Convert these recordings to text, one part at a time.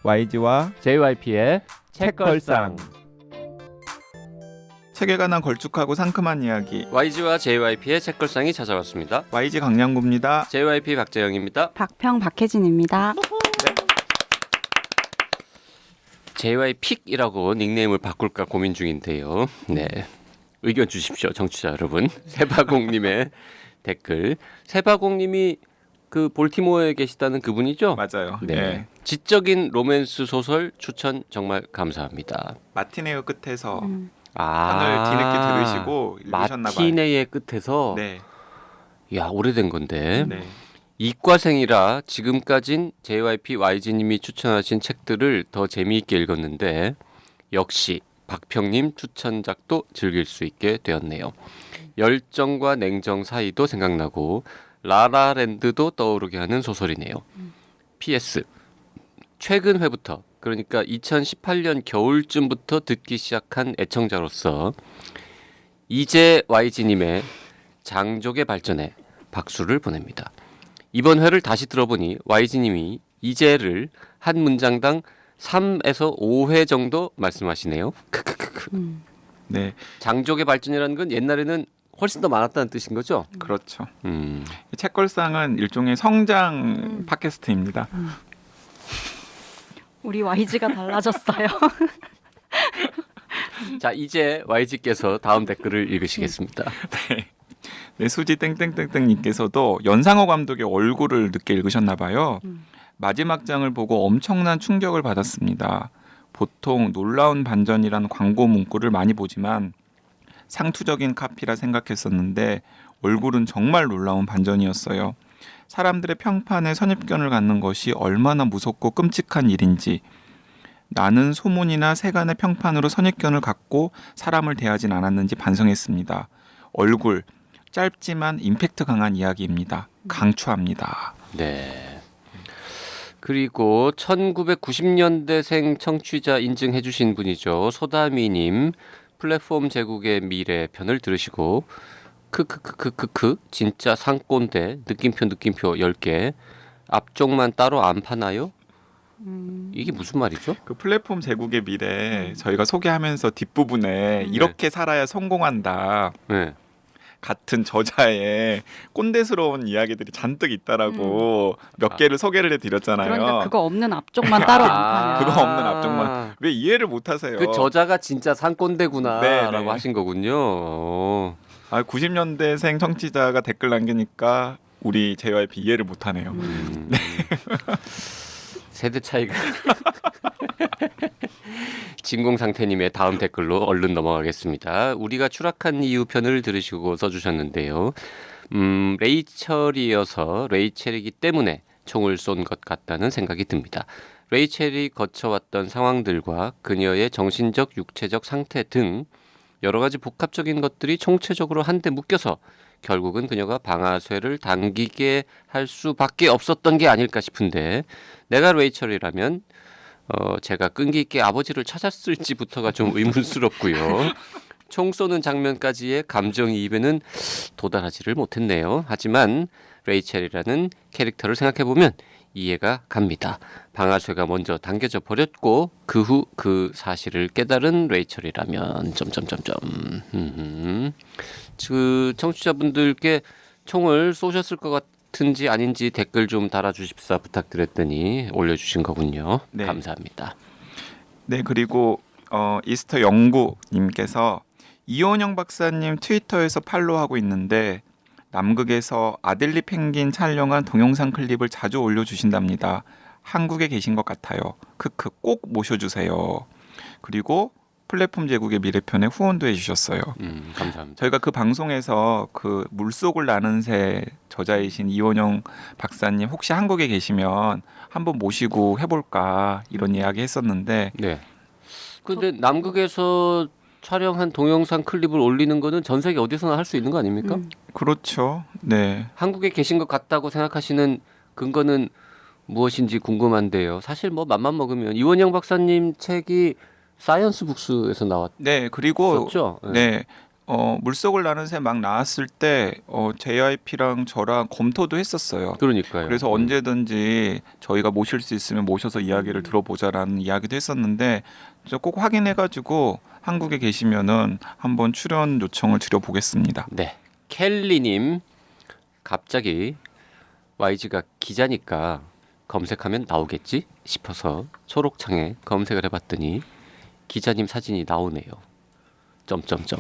YG와 JYP의 책걸상. 책에 관한 걸쭉하고 상큼한 이야기. YG와 JYP의 책걸상이 찾아왔습니다. YG 강량구입니다. JYP 박재영입니다. 박평 박혜진입니다. JY픽이라고 닉네임을 바꿀까 고민 중인데요. 네, 의견 주십시오, 정치자 여러분. 세바공님의 댓글. 세바공님이 그 볼티모어에 계시다는 그분이죠? 맞아요. 네. 네. 지적인 로맨스 소설 추천 정말 감사합니다. 마티네의 끝에서 아, 오늘 뒤늦게 들으시고 읽으셨나 봐요. 마티네의 끝에서. 네. 야, 오래된 건데. 네. 이과생이라 지금까진 JYP YG님이 추천하신 책들을 더 재미있게 읽었는데 역시 박평님 추천작도 즐길 수 있게 되었네요. 열정과 냉정 사이도 생각나고 라라랜드도 떠오르게 하는 소설이네요. PS 최근 회부터, 그러니까 2018년 겨울쯤부터 듣기 시작한 애청자로서 이제 YG님의 장족의 발전에 박수를 보냅니다. 이번 회를 다시 들어보니 YG님이 이제를 한 문장당 3에서 5회 정도 말씀하시네요. 네. 장족의 발전이라는 건 옛날에는 훨씬 더 많았다는 뜻인 거죠? 그렇죠. 이 책걸상은 일종의 성장 팟캐스트입니다. 우리 YG가 달라졌어요. 자, 이제 YG께서 다음 댓글을 읽으시겠습니다. 네, 수지 땡땡땡땡님께서도 연상호 감독의 얼굴을 늦게 읽으셨나 봐요. 마지막 장을 보고 엄청난 충격을 받았습니다. 보통 놀라운 반전이란 광고 문구를 많이 보지만 상투적인 카피라 생각했었는데 얼굴은 정말 놀라운 반전이었어요. 사람들의 평판에 선입견을 갖는 것이 얼마나 무섭고 끔찍한 일인지, 나는 소문이나 세간의 평판으로 선입견을 갖고 사람을 대하진 않았는지 반성했습니다. 얼굴, 짧지만 임팩트 강한 이야기입니다. 강추합니다. 네. 그리고 1990년대생 청취자 인증해 주신 분이죠. 소다미님. 플랫폼 제국의 미래 편을 들으시고 크크크크크크 진짜 상꼰대 느낌표 10개 앞쪽만 따로 안 파나요? 이게 무슨 말이죠? 그 플랫폼 제국의 미래 저희가 소개하면서 뒷부분에 이렇게 살아야 성공한다. 네. 같은 저자의 꼰대스러운 이야기들이 잔뜩 있다라고 몇 개를 소개를 해드렸잖아요. 그러니까 그거 없는 앞쪽만 따로 안 파냐. 그거 없는 앞쪽만. 왜 이해를 못하세요? 그 저자가 진짜 상꼰대구나라고 네, 네. 하신 거군요. 90년대생 청취자가 댓글 남기니까 우리 JYP 이해를 못하네요. 세대 차이가. 진공상태님의 다음 댓글로 얼른 넘어가겠습니다. 우리가 추락한 이유 편을 들으시고 써주셨는데요. 레이첼이어서 레이첼이기 때문에 총을 쏜 것 같다는 생각이 듭니다. 레이첼이 거쳐왔던 상황들과 그녀의 정신적, 육체적 상태 등 여러 가지 복합적인 것들이 총체적으로 한데 묶여서 결국은 그녀가 방아쇠를 당기게 할 수밖에 없었던 게 아닐까 싶은데, 내가 레이첼이라면 제가 끈기 있게 아버지를 찾았을지부터가 좀 의문스럽고요. 총 쏘는 장면까지의 감정이입에는 도달하지를 못했네요. 하지만 레이첼이라는 캐릭터를 생각해보면 이해가 갑니다. 방아쇠가 먼저 당겨져 버렸고 그 후 그 사실을 깨달은 레이첼이라면 그 청취자분들께 총을 쏘셨을 것 같은지 아닌지 댓글 좀 달아주십사 부탁드렸더니 올려주신 거군요. 네. 감사합니다. 네, 그리고 이스터 영구님께서 이원영 박사님 트위터에서 팔로우하고 있는데 남극에서 아델리 펭귄 촬영한 동영상 클립을 자주 올려주신답니다. 한국에 계신 것 같아요. 크크 꼭 모셔주세요. 그리고 플랫폼 제국의 미래편에 후원도 해주셨어요. 감사합니다. 저희가 그 방송에서 그 물속을 나는 새 저자이신 이원영 박사님 혹시 한국에 계시면 한번 모시고 해볼까 이런 이야기 했었는데 네. 근데 남극에서 촬영한 동영상 클립을 올리는 거는 전 세계 어디서나 할 수 있는 거 아닙니까? 그렇죠. 네. 한국에 계신 것 같다고 생각하시는 근거는 무엇인지 궁금한데요. 사실 뭐 맘만 먹으면 이원영 박사님 책이 사이언스 북스에서 나왔었죠. 네, 그리고 네. 물속을 나는 새 막 나왔을 때 JYP랑 저랑 검토도 했었어요. 그러니까요. 그래서 언제든지 저희가 모실 수 있으면 모셔서 이야기를 들어보자라는 이야기도 했었는데 저 꼭 확인해가지고 한국에 계시면은 한번 출연 요청을 드려보겠습니다. 네. 켈리님 갑자기 YG가 기자니까 검색하면 나오겠지 싶어서 초록창에 검색을 해봤더니 기자님 사진이 나오네요. 점점점.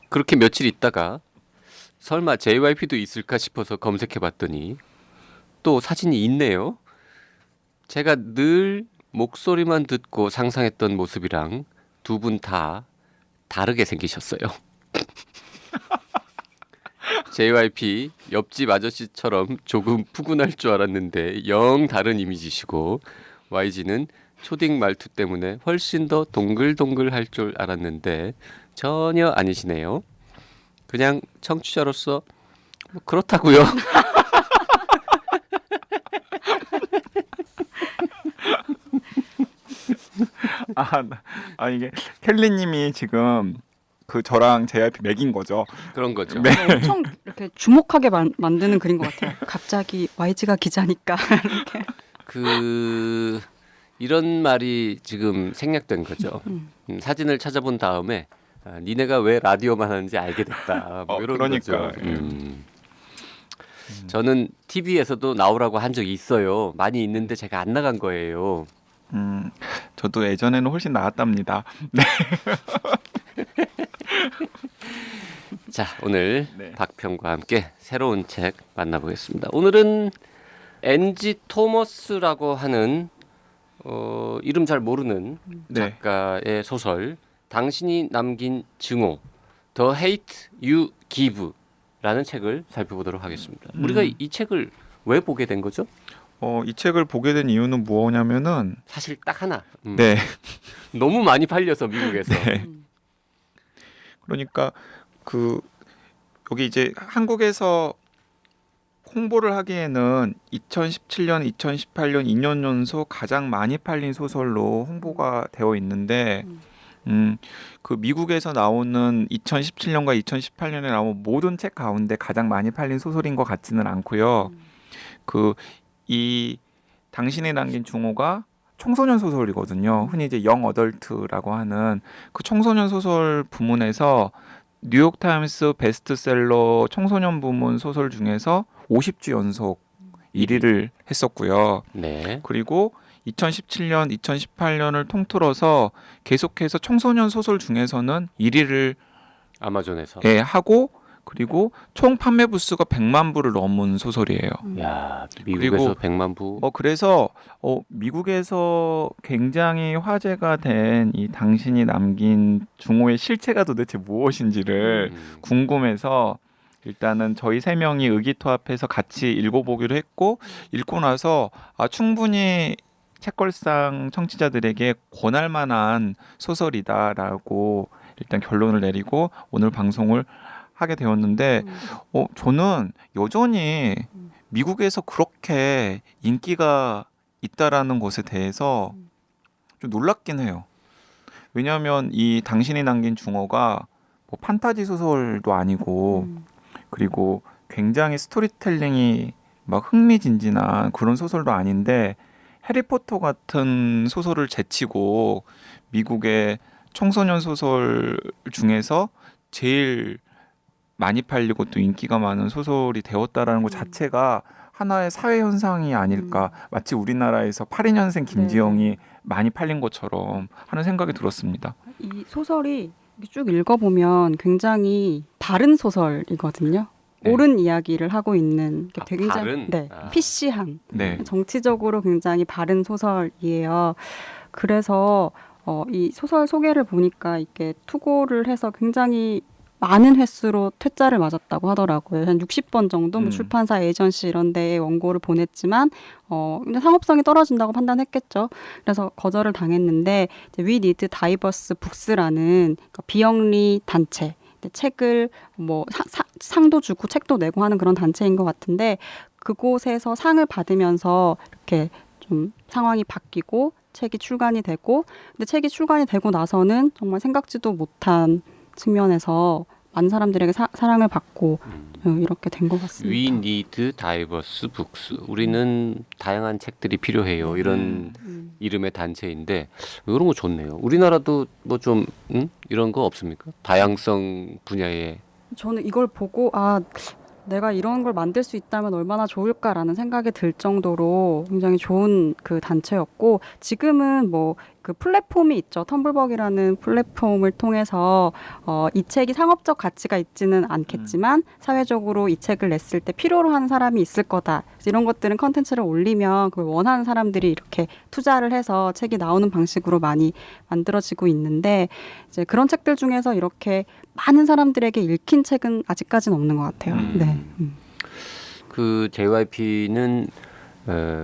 그렇게 며칠 있다가 설마 JYP도 있을까 싶어서 검색해봤더니 또 사진이 있네요. 제가 늘 목소리만 듣고 상상했던 모습이랑 두 분 다 다르게 생기셨어요. JYP 옆집 아저씨처럼 조금 푸근할 줄 알았는데 영 다른 이미지시고 YG는 초딩 말투 때문에 훨씬 더 동글동글할 줄 알았는데 전혀 아니시네요. 그냥 청취자로서 뭐 그렇다고요. 이게 켈리님이 지금 그 저랑 JYP 맥인 거죠. 그런 거죠. 네. 엄청 이렇게 주목하게 만드는 글인 것 같아요. 갑자기 YG가 기자니까 이렇게. 이런 말이 지금 생략된 거죠. 사진을 찾아본 다음에 니네가 왜 라디오만 하는지 알게 됐다. 뭐 이런 그러니까. 거죠. 저는 TV에서도 나오라고 한 적이 있어요. 많이 있는데 제가 안 나간 거예요. 저도 예전에는 훨씬 나았답니다. 네. 자, 오늘 네. 박평과 함께 새로운 책 만나보겠습니다. 오늘은 NG 토머스라고 하는 이름 잘 모르는 네. 작가의 소설 당신이 남긴 증오 The Hate You Give라는 책을 살펴보도록 하겠습니다. 우리가 이 책을 왜 보게 된 거죠? 이 책을 보게 된 이유는 뭐냐면은 사실 딱 하나. 네. 너무 많이 팔려서 미국에서. 네. 그러니까 여기 이제 한국에서 홍보를 하기에는 2017년, 2018년 2년 연속 가장 많이 팔린 소설로 홍보가 되어 있는데 그 미국에서 나오는 2017년과 2018년에 나온 모든 책 가운데 가장 많이 팔린 소설인 것 같지는 않고요. 이 당신이 남긴 중호가 청소년 소설이거든요. 흔히 이제 영 어덜트라고 하는 그 청소년 소설 부문에서 뉴욕타임스 베스트셀러 청소년 부문 소설 중에서 50주 연속 1위를 했었고요. 네. 그리고 2017년, 2018년을 통틀어서 계속해서 청소년 소설 중에서는 1위를 아마존에서. 하고 그리고 총 판매 부수가 100만 부를 넘은 소설이에요. 야, 미국에서 100만 부. 그래서 미국에서 굉장히 화제가 된 이 당신이 남긴 중호의 실체가 도대체 무엇인지를 궁금해서 일단은 저희 세 명이 의기투합해서 같이 읽어보기로 했고 읽고 나서 충분히 책걸상 청취자들에게 권할 만한 소설이다라고 일단 결론을 내리고 오늘 방송을 하게 되었는데 저는 여전히 미국에서 그렇게 인기가 있다라는 것에 대해서 좀 놀랍긴 해요. 왜냐하면 이 당신이 남긴 중어가 뭐 판타지 소설도 아니고 그리고 굉장히 스토리텔링이 막 흥미진진한 그런 소설도 아닌데 해리포터 같은 소설을 제치고 미국의 청소년 소설 중에서 제일 많이 팔리고 또 인기가 많은 소설이 되었다라는 것 자체가 하나의 사회 현상이 아닐까. 마치 우리나라에서 82년생 김지영이 많이 팔린 것처럼 하는 생각이 들었습니다. 이 소설이 쭉 읽어보면 굉장히 바른 소설이거든요. 네. 옳은 이야기를 하고 있는 굉장히 바른? PC한 네. 정치적으로 굉장히 바른 소설이에요. 그래서 이 소설 소개를 보니까 이게 투고를 해서 굉장히 많은 횟수로 퇴짜를 맞았다고 하더라고요. 한 60번 정도 뭐 출판사 에이전시 이런 데에 원고를 보냈지만 근데 상업성이 떨어진다고 판단했겠죠. 그래서 거절을 당했는데 이제 We Need Diverse Books라는 그러니까 비영리 단체 책을 뭐 상도 주고 책도 내고 하는 그런 단체인 것 같은데 그곳에서 상을 받으면서 이렇게 좀 상황이 바뀌고 책이 출간이 되고 근데 책이 출간이 되고 나서는 정말 생각지도 못한 측면에서 많은 사람들에게 사랑을 받고 이렇게 된 것 같습니다. We need diverse books. 우리는 다양한 책들이 필요해요. 이런 이름의 단체인데 이런 거 좋네요. 우리나라도 뭐 좀 이런 거 없습니까? 다양성 분야에 저는 이걸 보고 내가 이런 걸 만들 수 있다면 얼마나 좋을까라는 생각이 들 정도로 굉장히 좋은 그 단체였고 지금은 뭐 그 플랫폼이 있죠. 텀블벅이라는 플랫폼을 통해서 이 책이 상업적 가치가 있지는 않겠지만 사회적으로 이 책을 냈을 때 필요로 하는 사람이 있을 거다. 그래서 이런 것들은 컨텐츠를 올리면 그걸 원하는 사람들이 이렇게 투자를 해서 책이 나오는 방식으로 많이 만들어지고 있는데 이제 그런 책들 중에서 이렇게 많은 사람들에게 읽힌 책은 아직까지는 없는 것 같아요. 네. 그 JYP는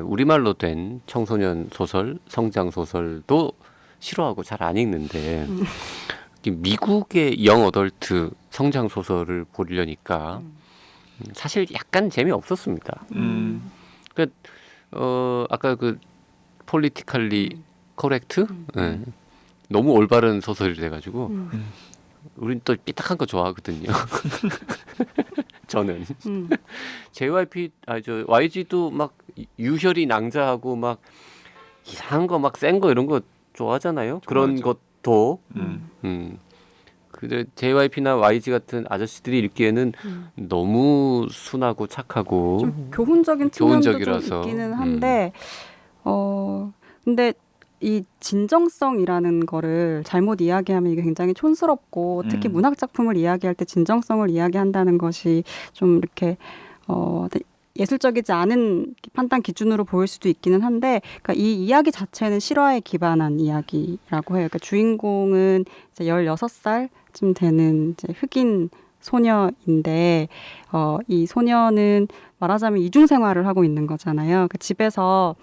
우리말로 된 청소년 소설, 성장 소설도 싫어하고 잘 안 읽는데 미국의 영 어덜트 성장 소설을 보려니까 사실 약간 재미 없었습니다. 그러니까 아까 그 폴리티컬리 코렉트 너무 올바른 소설이 돼가지고 우린 또 삐딱한 거 좋아하거든요. 저는 JYP 저 YG도 막 유혈이 낭자하고 막 이상한 거 막 센 거 이런 거 좋아하잖아요. 그런 것도 근데 JYP나 YG 같은 아저씨들이 읽기에는 너무 순하고 착하고 좀 교훈적인 측면도 좀 교훈적이라서. 있기는 한데 근데 이 진정성이라는 거를 잘못 이야기하면 이게 굉장히 촌스럽고 특히 문학 작품을 이야기할 때 진정성을 이야기한다는 것이 좀 이렇게 예술적이지 않은 판단 기준으로 보일 수도 있기는 한데, 그러니까 이 이야기 자체는 실화에 기반한 이야기라고 해요. 그러니까 주인공은 이제 16살쯤 되는 이제 흑인 소녀인데, 이 소녀는 말하자면 이중 생활을 하고 있는 거잖아요. 그 집에서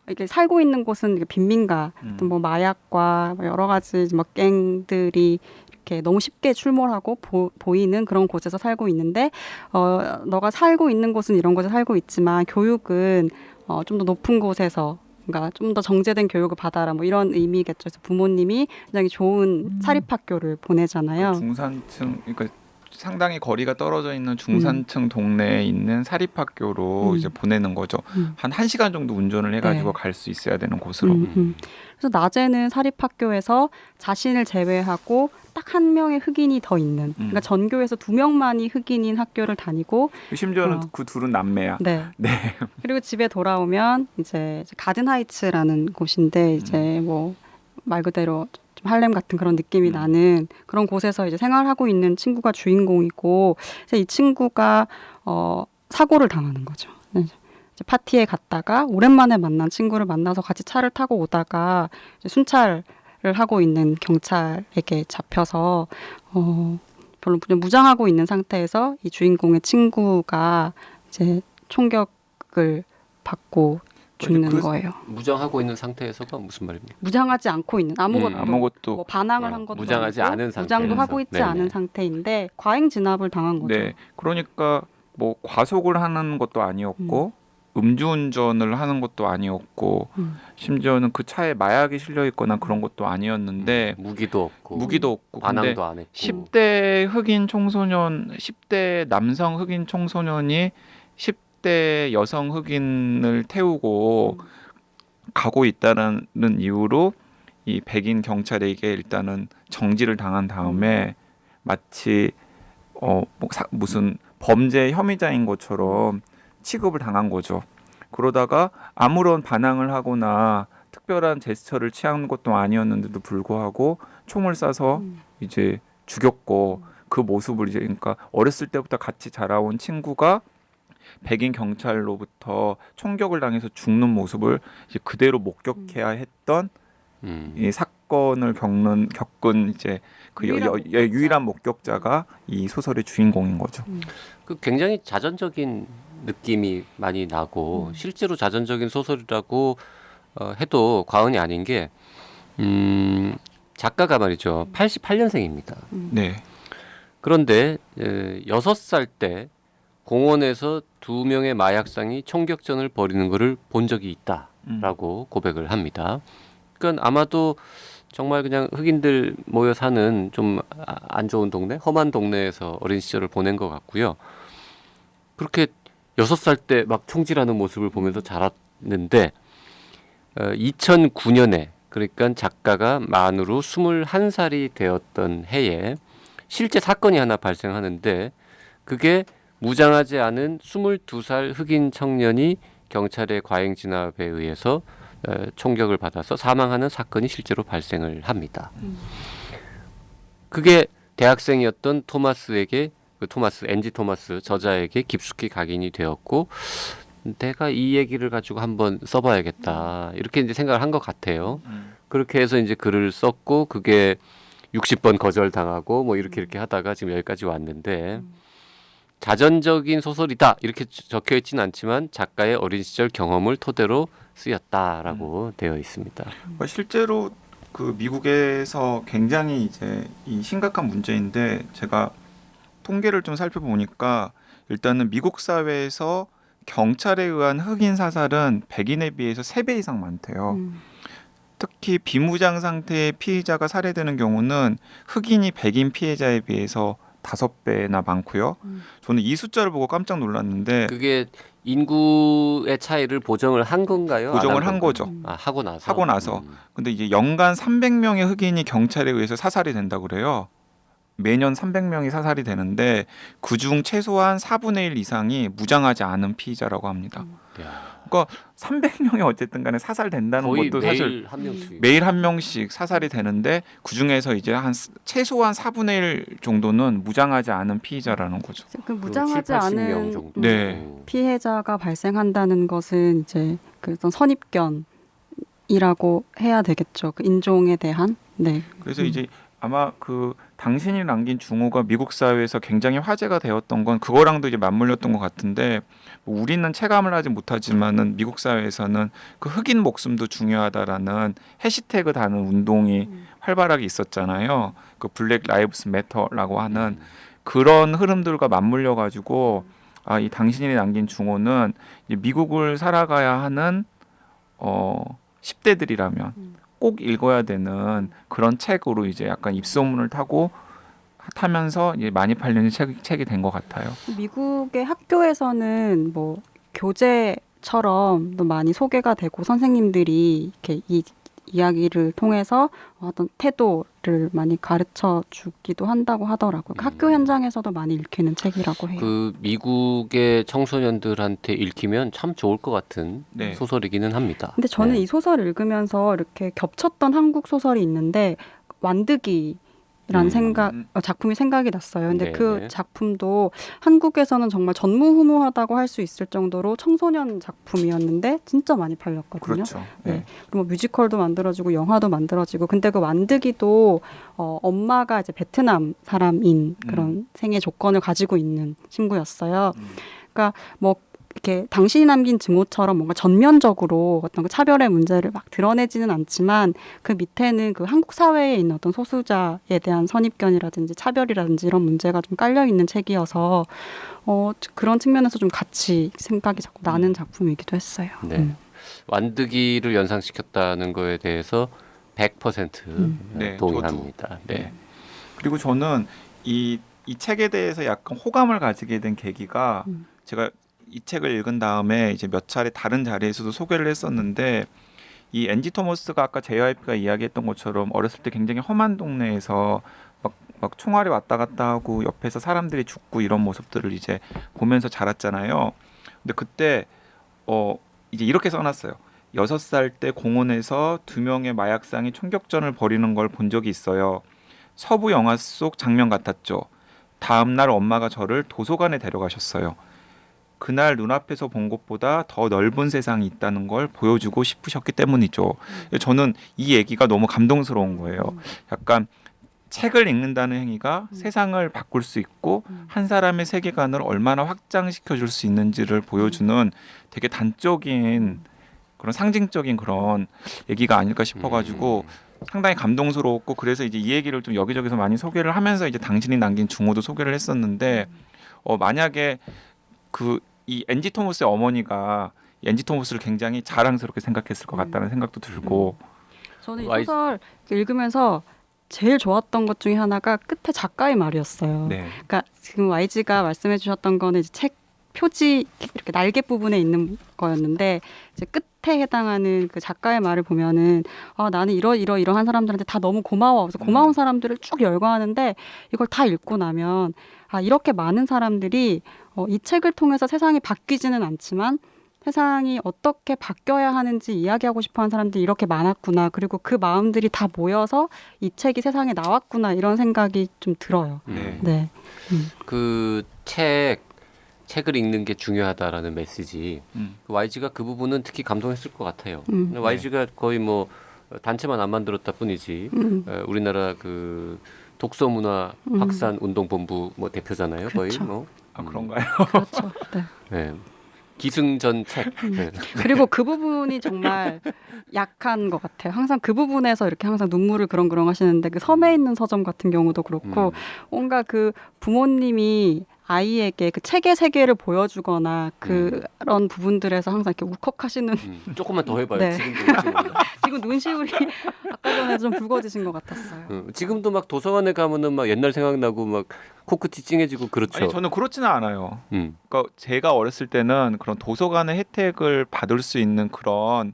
이렇게 살고 있는 곳은 빈민가, 또 뭐 마약과 여러 가지 뭐 갱들이 이렇게 너무 쉽게 출몰하고 보이는 그런 곳에서 살고 있는데, 너가 살고 있는 곳은 이런 곳에 살고 있지만 교육은 좀 더 높은 곳에서, 그러니까 좀 더 정제된 교육을 받아라, 뭐 이런 의미겠죠. 그래서 부모님이 굉장히 좋은 사립학교를 보내잖아요. 중산층, 그러니까 상당히 거리가 떨어져 있는 중산층 동네에 있는 사립학교로 이제 보내는 거죠. 한 1시간 정도 운전을 해가지고 네. 갈 수 있어야 되는 곳으로. 그래서 낮에는 사립학교에서 자신을 제외하고 딱 한 명의 흑인이 더 있는, 그러니까 전교에서 2명만이 흑인인 학교를 다니고, 심지어는 그 둘은 남매야. 네. 네. 그리고 집에 돌아오면 이제 가든 하이츠라는 곳인데 이제 뭐 말 그대로 좀 할렘 같은 그런 느낌이 나는 그런 곳에서 이제 생활하고 있는 친구가 주인공이고, 그래서 이 친구가 사고를 당하는 거죠. 이제 파티에 갔다가 오랜만에 만난 친구를 만나서 같이 차를 타고 오다가 이제 순찰을 하고 있는 경찰에게 잡혀서 별로 무장하고 있는 상태에서 이 주인공의 친구가 이제 총격을 받고 죽는 거예요. 무장하고 있는 상태에서가 무슨 말입니까? 무장하지 않고 있는 아무것도 뭐 반항을 한 것도 무장하지 아니고, 않은 상태에서. 무장도 하고 있지 네네. 않은 상태인데 과잉 진압을 당한 거죠. 네. 그러니까 뭐 과속을 하는 것도 아니었고 음주운전을 하는 것도 아니었고 심지어는 그 차에 마약이 실려 있거나 그런 것도 아니었는데 무기도 없고 무기도 없고 근데 반항도 안 했고 10대 흑인 청소년, 10대 남성 흑인 청소년이 10대 여성 흑인을 태우고 가고 있다는 이유로 이 백인 경찰에게 일단은 정지를 당한 다음에 마치 무슨 범죄 혐의자인 것처럼 취급을 당한 거죠. 그러다가 아무런 반항을 하거나 특별한 제스처를 취한 것도 아니었는데도 불구하고 총을 쏴서 이제 죽였고, 그 모습을 이제 그러니까 어렸을 때부터 같이 자라온 친구가 백인 경찰로부터 총격을 당해서 죽는 모습을 이제 그대로 목격해야 했던 이 사건을 겪은 이제 그 유일한 목격자가 이 소설의 주인공인 거죠. 그 굉장히 자전적인 느낌이 많이 나고 실제로 자전적인 소설이라고 해도 과언이 아닌 게 작가가 말이죠 88년생입니다. 네. 그런데 6살 때 공원에서 2명의 마약상이 총격전을 벌이는 것을 본 적이 있다라고 고백을 합니다. 그러니까 아마도 정말 그냥 흑인들 모여 사는 좀 안 좋은 동네, 험한 동네에서 어린 시절을 보낸 것 같고요. 그렇게 6살 때 막 총질하는 모습을 보면서 자랐는데 2009년에 그러니까 작가가 만으로 21살이 되었던 해에 실제 사건이 하나 발생하는데 그게 무장하지 않은 22살 흑인 청년이 경찰의 과잉 진압에 의해서 총격을 받아서 사망하는 사건이 실제로 발생을 합니다. 그게 대학생이었던 토마스에게 엔지 토마스 저자에게 깊숙이 각인이 되었고 내가 이 얘기를 가지고 한번 써봐야겠다 이렇게 이제 생각을 한 것 같아요. 그렇게 해서 이제 글을 썼고 그게 60번 거절당하고 뭐 이렇게 하다가 지금 여기까지 왔는데 자전적인 소설이다 이렇게 적혀 있지는 않지만 작가의 어린 시절 경험을 토대로 쓰였다라고 되어 있습니다. 실제로 그 미국에서 굉장히 이제 이 심각한 문제인데 제가 통계를 좀 살펴보니까 일단은 미국 사회에서 경찰에 의한 흑인 사살은 백인에 비해서 3배 이상 많대요. 특히 비무장 상태의 피해자가 살해되는 경우는 흑인이 백인 피해자에 비해서 5배나 많고요. 저는 이 숫자를 보고 깜짝 놀랐는데 그게 인구의 차이를 보정을 한 건가요? 보정을 한 건가요? 거죠. 하고 나서. 하고 나서. 근데 이제 연간 300명의 흑인이 경찰에 의해서 사살이 된다고 그래요. 매년 300명이 사살이 되는데 그중 최소한 4분의 1 이상이 무장하지 않은 피의자라고 합니다. 야, 그러니까 300명이 어쨌든 간에 사살된다는 거의 것도 매일 사실 한 명씩. 매일 한 명씩 사살이 되는데 그중에서 이제 한 최소한 4분의 1 정도는 무장하지 않은 피의자라는 거죠. 그 무장하지 70-80명 않은 정도. 네. 피해자가 발생한다는 것은 이제 그 어떤 선입견이라고 해야 되겠죠. 그 인종에 대한. 네. 그래서 이제 아마 그 당신이 남긴 중호가 미국 사회에서 굉장히 화제가 되었던 건 그거랑도 이제 맞물렸던 것 같은데 뭐 우리는 체감을 하지 못하지만은 미국 사회에서는 그 흑인 목숨도 중요하다라는 해시태그 다는 운동이 활발하게 있었잖아요. 그 블랙 라이브스 매터라고 하는 그런 흐름들과 맞물려 가지고 아, 이 당신이 남긴 중호는 이제 미국을 살아가야 하는 10대들이라면 꼭 읽어야 되는 그런 책으로 이제 약간 입소문을 타면서 이제 많이 팔리는 책이 된 것 같아요. 미국의 학교에서는 뭐 교재처럼 또 많이 소개가 되고 선생님들이 이렇게 이 이야기를 통해서 어떤 태도를 많이 가르쳐 주기도 한다고 하더라고요. 학교 현장에서도 많이 읽히는 책이라고 해요. 그 미국의 청소년들한테 읽히면 참 좋을 것 같은 네. 소설이기는 합니다. 근데 저는 네. 이 소설을 읽으면서 이렇게 겹쳤던 한국 소설이 있는데 완득이라는 작품이 생각이 났어요. 근데 네네. 그 작품도 한국에서는 정말 전무후무하다고 할 수 있을 정도로 청소년 작품이었는데 진짜 많이 팔렸거든요. 그렇죠. 네. 그리고 뭐 뮤지컬도 만들어지고 영화도 만들어지고 근데 그 완득이도 엄마가 이제 베트남 사람인 그런 생애 조건을 가지고 있는 친구였어요. 그러니까 뭐 이렇게 당신이 남긴 증오처럼 뭔가 전면적으로 어떤 그 차별의 문제를 막 드러내지는 않지만 그 밑에는 그 한국 사회에 있는 어떤 소수자에 대한 선입견이라든지 차별이라든지 이런 문제가 좀 깔려 있는 책이어서 그런 측면에서 좀 같이 생각이 자꾸 나는 작품이기도 했어요. 네. 완득이를 연상시켰다는 거에 대해서 100% 네, 동의합니다. 네. 그리고 저는 이 책에 대해서 약간 호감을 가지게 된 계기가 제가 이 책을 읽은 다음에 이제 몇 차례 다른 자리에서도 소개를 했었는데 이 엔지 토머스가 아까 JYP가 이야기했던 것처럼 어렸을 때 굉장히 험한 동네에서 막 총알이 왔다 갔다 하고 옆에서 사람들이 죽고 이런 모습들을 이제 보면서 자랐잖아요. 근데 그때 이제 이렇게 써놨어요. 6살 때 공원에서 2명의 마약상이 총격전을 벌이는 걸 본 적이 있어요. 서부 영화 속 장면 같았죠. 다음 날 엄마가 저를 도서관에 데려가셨어요. 그날 눈앞에서 본 것보다 더 넓은 세상이 있다는 걸 보여주고 싶으셨기 때문이죠. 저는 이 얘기가 너무 감동스러운 거예요. 약간 책을 읽는다는 행위가 세상을 바꿀 수 있고 한 사람의 세계관을 얼마나 확장시켜 줄 수 있는지를 보여주는 되게 단적인 그런 상징적인 그런 얘기가 아닐까 싶어가지고 상당히 감동스러웠고 그래서 이제 이 얘기를 좀 여기저기서 많이 소개를 하면서 이제 당신이 남긴 중호도 소개를 했었는데 만약에 이 엔지 토머스의 어머니가 엔지 토머스를 굉장히 자랑스럽게 생각했을 것 같다는 생각도 들고 저는 이 와이- 소설 읽으면서 제일 좋았던 것 중에 하나가 끝에 작가의 말이었어요. 네. 그러니까 지금 YG가 말씀해 주셨던 거는 이제 책 표지 이렇게 날개 부분에 있는 거였는데 이제 끝에 해당하는 그 작가의 말을 보면은 나는 이러한 사람들한테 다 너무 고마워. 그래서 고마운 사람들을 쭉 열거하는데 이걸 다 읽고 나면 이렇게 많은 사람들이 이 책을 통해서 세상이 바뀌지는 않지만 세상이 어떻게 바뀌어야 하는지 이야기하고 싶어하는 사람들이 이렇게 많았구나. 그리고 그 마음들이 다 모여서 이 책이 세상에 나왔구나. 이런 생각이 좀 들어요. 네. 네. 그 책을 읽는 게 중요하다라는 메시지. YG가 그 부분은 특히 감동했을 것 같아요. YG가 거의 뭐 단체만 안 만들었다 뿐이지 우리나라 그 독서 문화 확산 운동 본부 뭐 대표잖아요. 그렇죠. 거의 뭐. 그런가요? 그렇죠. 네. 네. 기승전 책. 네. 그리고 그 부분이 정말 약한 것 같아요. 항상 그 부분에서 이렇게 항상 눈물을 그렁그렁 하시는데 그 섬에 있는 서점 같은 경우도 그렇고 뭔가 그 부모님이 아이에게 그 책의 세계를 보여주거나 그런 부분들에서 항상 이렇게 울컥하시는 조금만 더 해봐요. 네. 지금도. 지금 눈시울이 아까 전에 좀 붉어지신 것 같았어요. 지금도 막 도서관에 가면은 막 옛날 생각나고 막 코끝이 찡해지고 그렇죠. 아니 저는 그렇지는 않아요. 음. 그러니까 제가 어렸을 때는 그런 도서관의 혜택을 받을 수 있는 그런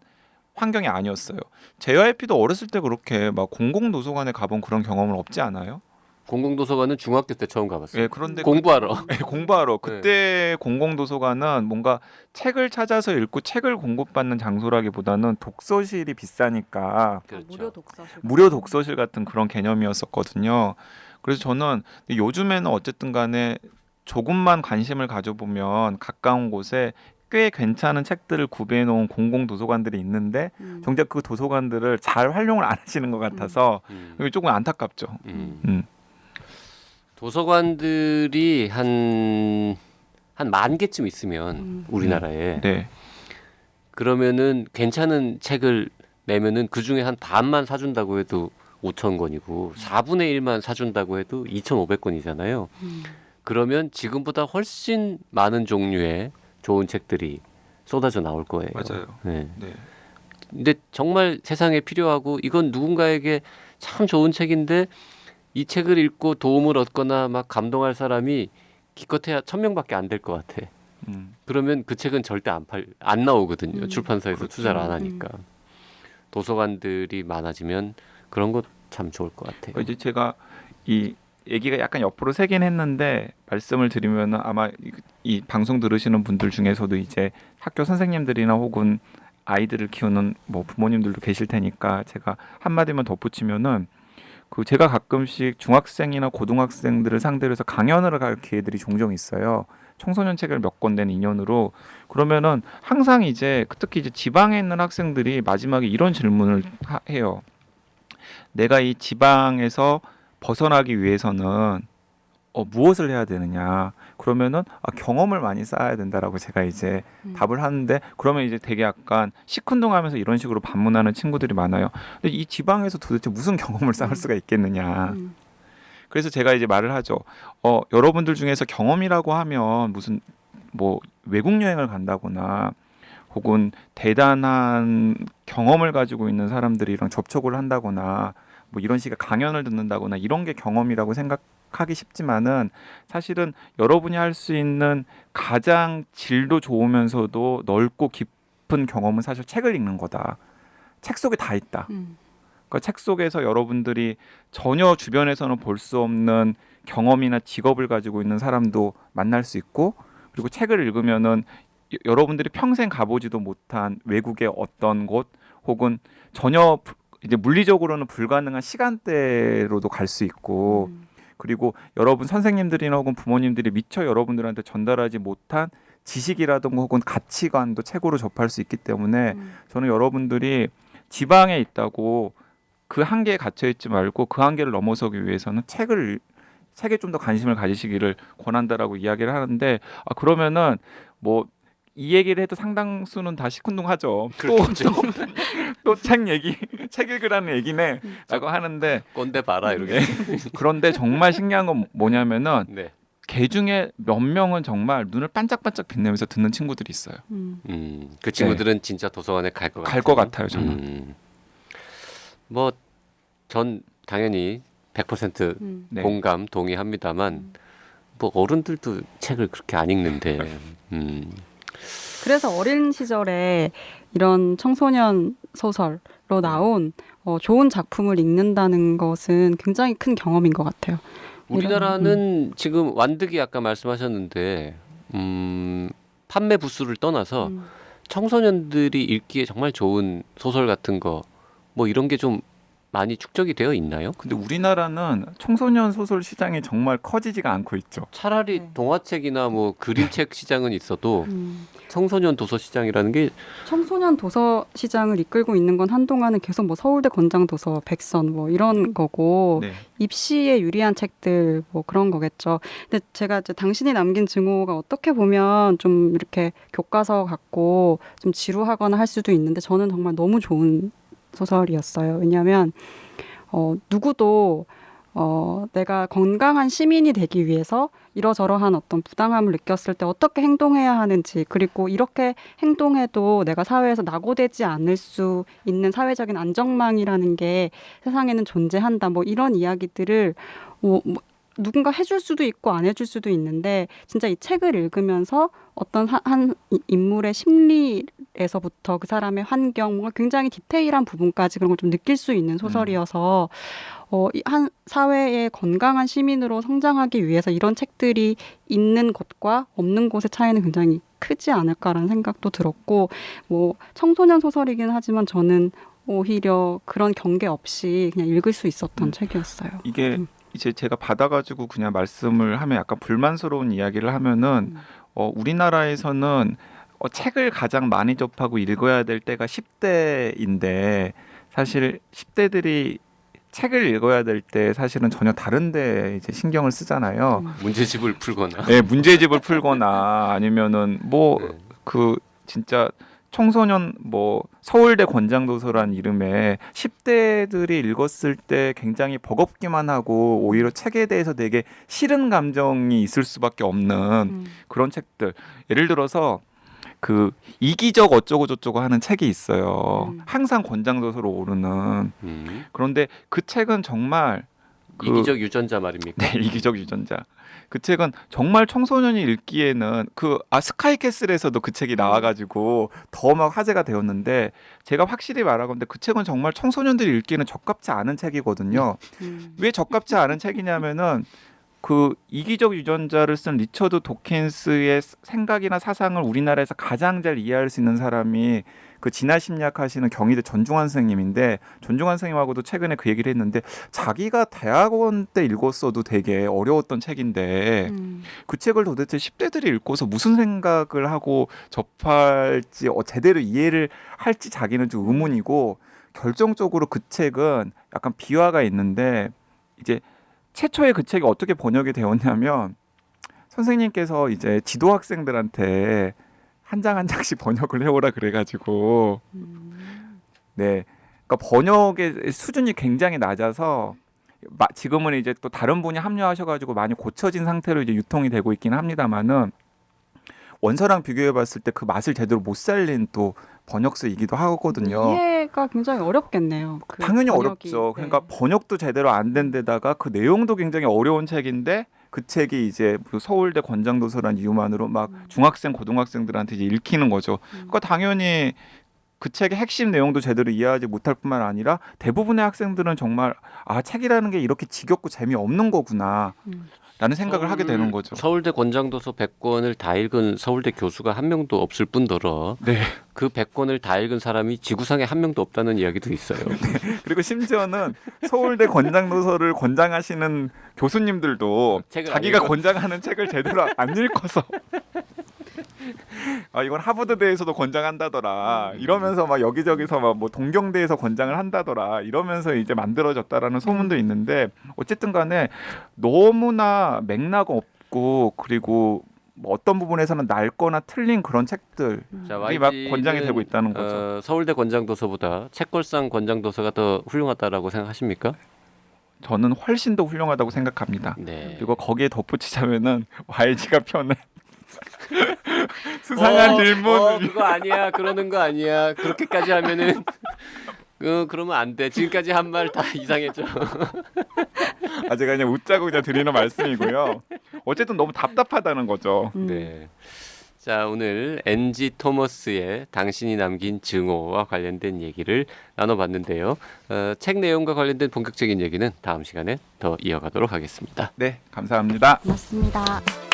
환경이 아니었어요. JYP도 어렸을 때 그렇게 막 공공 도서관에 가본 그런 경험은 없지 않아요? 공공도서관은 중학교 때 처음 가봤어요. 예, 그런데 공부하러. 공부하러 그때 공공 도서관은 뭔가 책을 찾아서 읽고 책을 공급받는 장소라기보다는 독서실이 비싸니까 그렇죠. 무료 독서실 같은 그런 개념이었었거든요. 그래서 저는 요즘에는 어쨌든 간에 조금만 관심을 가져보면 가까운 곳에 꽤 괜찮은 책들을 구비해 놓은 공공 도서관들이 있는데 정작 그 도서관들을 잘 활용을 안 하시는 것 같아서 이게 조금 안타깝죠. 도서관들이 한 10,000개쯤 있으면 우리나라에 네. 그러면은 괜찮은 책을 내면은 그 중에 한 반만 사준다고 해도 5,000권이고 4분의 1만 사준다고 해도 2,500권이잖아요. 그러면 지금보다 훨씬 많은 종류의 좋은 책들이 쏟아져 나올 거예요. 맞아요. 네. 네. 근데 정말 세상에 필요하고 이건 누군가에게 참 좋은 책인데 이 책을 읽고 도움을 얻거나 막 감동할 사람이 기껏해야 1,000명밖에 안 될 것 같아. 그러면 그 책은 절대 안 나오거든요. 출판사에서 그렇죠. 투자를 안 하니까. 도서관들이 많아지면 그런 것 참 좋을 것 같아요. 이제 제가 이 얘기가 약간 옆으로 새긴 했는데 말씀을 드리면 아마 이 방송 들으시는 분들 중에서도 이제 학교 선생님들이나 혹은 아이들을 키우는 뭐 부모님들도 계실 테니까 제가 한마디만 덧붙이면은 그 제가 가끔씩 중학생이나 고등학생들을 상대로 해서 강연을 할 기회들이 종종 있어요. 청소년 책을 몇 권 된 인연으로. 그러면은 항상 이제 특히 이제 지방에 있는 학생들이 마지막에 이런 질문을 해요. 내가 이 지방에서 벗어나기 위해서는 무엇을 해야 되느냐? 그러면은 경험을 많이 쌓아야 된다라고 제가 이제 답을 하는데 그러면 이제 되게 약간 시큰둥하면서 이런 식으로 반문하는 친구들이 많아요. 근데 이 지방에서 도대체 무슨 경험을 쌓을 수가 있겠느냐? 그래서 제가 이제 말을 하죠. 여러분들 중에서 경험이라고 하면 무슨 뭐 외국 여행을 간다거나 혹은 대단한 경험을 가지고 있는 사람들이랑 접촉을 한다거나 뭐 이런 식의 강연을 듣는다거나 이런 게 경험이라고 생각하기 쉽지만은 사실은 여러분이 할 수 있는 가장 질도 좋으면서도 넓고 깊은 경험은 사실 책을 읽는 거다. 책 속에 다 있다. 그러니까 책 속에서 여러분들이 전혀 주변에서는 볼 수 없는 경험이나 직업을 가지고 있는 사람도 만날 수 있고 그리고 책을 읽으면은 여러분들이 평생 가보지도 못한 외국의 어떤 곳 혹은 전혀 이제 물리적으로는 불가능한 시간대로도 갈 수 있고 그리고 여러분 선생님들이나 혹은 부모님들이 미처 여러분들한테 전달하지 못한 지식이라든가 혹은 가치관도 책으로 접할 수 있기 때문에 저는 여러분들이 지방에 있다고 그 한계에 갇혀 있지 말고 그 한계를 넘어서기 위해서는 책에 좀 더 관심을 가지시기를 권한다라고 이야기를 하는데 그러면은 뭐 이 얘기를 해도 상당수는 다 시큰둥하죠. 또 책 얘기, 책 읽으라는 얘기네라고 하는데 꼰대 봐라 이렇게. 그런데 정말 신기한 건 뭐냐면은 네. 개 중에 몇 명은 정말 눈을 반짝반짝 빛내면서 듣는 친구들이 있어요. 그 친구들은 진짜 도서관에 갈 것 같아요. 갈 것 같아요, 저는. 뭐 전 당연히 100% 네. 공감 동의합니다만 뭐 어른들도 책을 그렇게 안 읽는데 그래서 어린 시절에 이런 청소년 소설로 나온 좋은 작품을 읽는다는 것은 굉장히 큰 경험인 것 같아요. 우리나라는 지금 완득이 아까 말씀하셨는데 판매 부수를 떠나서 청소년들이 읽기에 정말 좋은 소설 같은 거 뭐 이런 게 좀 많이 축적이 되어 있나요? 근데 우리나라는 청소년 소설 시장이 정말 커지지가 않고 있죠. 차라리 네. 동화책이나 뭐 그림책 시장은 있어도 음, 청소년 도서 시장이라는 게 청소년 도서 시장을 이끌고 있는 건 한동안은 계속 뭐 서울대 권장도서, 백선 뭐 이런 거고 네. 입시에 유리한 책들 뭐 그런 거겠죠. 근데 제가 이제 당신이 남긴 증오가 어떻게 보면 좀 이렇게 교과서 같고 좀 지루하거나 할 수도 있는데 저는 정말 너무 좋은 소설이었어요. 왜냐하면 누구도 내가 건강한 시민이 되기 위해서 이러저러한 어떤 부당함을 느꼈을 때 어떻게 행동해야 하는지, 그리고 이렇게 행동해도 내가 사회에서 낙오되지 않을 수 있는 사회적인 안전망이라는 게 세상에는 존재한다. 뭐 이런 이야기들을 뭐 누군가 해줄 수도 있고 안 해줄 수도 있는데 진짜 이 책을 읽으면서 어떤 한 인물의 심리에서부터 그 사람의 환경, 뭔가 굉장히 디테일한 부분까지 그런 걸 좀 느낄 수 있는 소설이어서 이 한 사회의 건강한 시민으로 성장하기 위해서 이런 책들이 있는 곳과 없는 곳의 차이는 굉장히 크지 않을까라는 생각도 들었고, 뭐 청소년 소설이긴 하지만 저는 오히려 그런 경계 없이 그냥 읽을 수 있었던 책이었어요. 이게 이제 제가 받아가지고 그냥 말씀을 하면 약간 불만스러운 이야기를 하면은 우리나라에서는 책을 가장 많이 접하고 읽어야 될 때가 10대인데 사실 10대들이 책을 읽어야 될 때 사실은 전혀 다른데 이제 신경을 쓰잖아요. 문제집을 풀거나 네, 문제집을 풀거나 아니면은 뭐 네. 그 진짜 청소년 뭐 서울대 권장도서란 이름에 10대들이 읽었을 때 굉장히 버겁기만 하고 오히려 책에 대해서 되게 싫은 감정이 있을 수밖에 없는 그런 책들. 예를 들어서 그 이기적 어쩌고 저쩌고 하는 책이 있어요. 항상 권장도서로 오르는. 그런데 그 책은 정말 이기적 유전자 말입니까? 네, 이기적 유전자. 그 책은 정말 청소년이 읽기에는 스카이캐슬에서도 그 책이 나와가지고 더 막 화제가 되었는데 제가 확실히 말하건데 그 책은 정말 청소년들이 읽기에는 적합치 않은 책이거든요. 왜 적합치 않은 책이냐면은 그 이기적 유전자를 쓴 리처드 도킨스의 생각이나 사상을 우리나라에서 가장 잘 이해할 수 있는 사람이 그 진화심리학 하시는 경희대 전중환 선생님인데, 전중환 선생님하고도 최근에 그 얘기를 했는데 자기가 대학원 때 읽었어도 되게 어려웠던 책인데 그 책을 도대체 10대들이 읽고서 무슨 생각을 하고 접할지 제대로 이해를 할지 자기는 좀 의문이고, 결정적으로 그 책은 약간 비화가 있는데 이제 최초에 그 책이 어떻게 번역이 되었냐면 선생님께서 이제 지도 학생들한테 한 장 한 장씩 번역을 해오라 그래가지고 네, 그러니까 번역의 수준이 굉장히 낮아서 지금은 이제 또 다른 분이 합류하셔가지고 많이 고쳐진 상태로 이제 유통이 되고 있긴 합니다만은 원서랑 비교해봤을 때 그 맛을 제대로 못 살린 또 번역서이기도 하거든요. 이해가 굉장히 어렵겠네요. 그 당연히 번역이. 어렵죠. 네. 그러니까 번역도 제대로 안 된 데다가 그 내용도 굉장히 어려운 책인데 그 책이 이제 서울대 권장도서란 이유만으로 막 중학생, 고등학생들한테 이제 읽히는 거죠. 그러니까 당연히 그 책의 핵심 내용도 제대로 이해하지 못할 뿐만 아니라 대부분의 학생들은 정말 책이라는 게 이렇게 지겹고 재미없는 거구나 라는 생각을 하게 되는 거죠. 서울대 권장도서 100권을 다 읽은 서울대 교수가 한 명도 없을 뿐더러 네. 그 100권을 다 읽은 사람이 지구상에 한 명도 없다는 이야기도 있어요. 그리고 심지어는 서울대 권장도서를 권장하시는 교수님들도 책을 자기가 안 읽고. 권장하는 책을 제대로 안 읽어서 이건 하버드대에서도 권장한다더라 이러면서 막 여기저기서 막 뭐 동경대에서 권장을 한다더라 이러면서 이제 만들어졌다라는 소문도 있는데, 어쨌든 간에 너무나 맥락 없고 그리고 뭐 어떤 부분에서는 낡거나 틀린 그런 책들이 자, 막 YG 권장이 는, 되고 있다는 거죠. 서울대 권장도서보다 책걸상 권장도서가 더 훌륭하다라고 생각하십니까? 저는 훨씬 더 훌륭하다고 생각합니다. 네. 그리고 거기에 덧붙이자면은 YG가 펴낸 수상한 질문. 그거 아니야. 그러는 거 아니야. 그렇게까지 하면은 그러면 안 돼. 지금까지 한 말 다 이상했죠. 아, 제가 그냥 웃자고 그냥 드리는 말씀이고요. 어쨌든 너무 답답하다는 거죠. 네. 자, 오늘 NG 토머스의 당신이 남긴 증오와 관련된 얘기를 나눠봤는데요. 책 내용과 관련된 본격적인 얘기는 다음 시간에 더 이어가도록 하겠습니다. 네, 감사합니다. 고맙습니다.